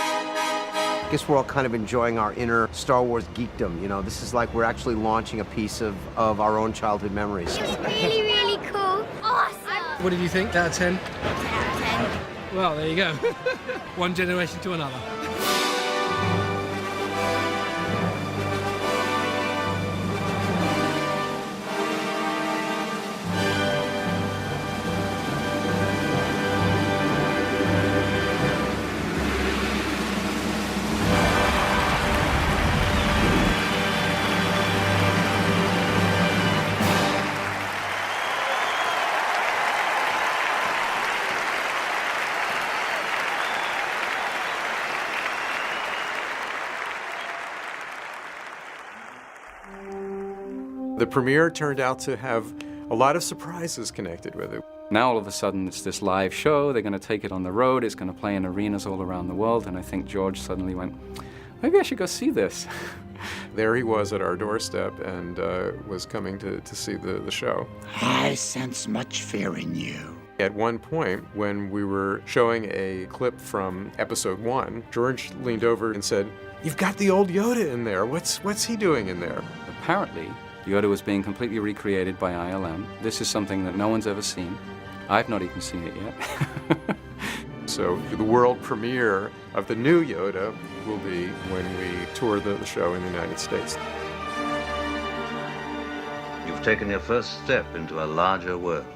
Bye. I guess we're all kind of enjoying our inner Star Wars geekdom. You know, this is like we're actually launching a piece of our own childhood memories. It was really, really cool. Awesome. What did you think? Out of 10? 10 out of 10. Well, there you go. One generation to another. The premiere turned out to have a lot of surprises connected with it. Now all of a sudden it's this live show, they're going to take it on the road, it's going to play in arenas all around the world, and I think George suddenly went, maybe I should go see this. There he was at our doorstep and was coming to see the show. I sense much fear in you. At one point, when we were showing a clip from episode 1, George leaned over and said, "You've got the old Yoda in there. What's he doing in there?" Apparently, Yoda was being completely recreated by ILM. This is something that no one's ever seen. I've not even seen it yet. So the world premiere of the new Yoda will be when we tour the show in the United States. You've taken your first step into a larger world.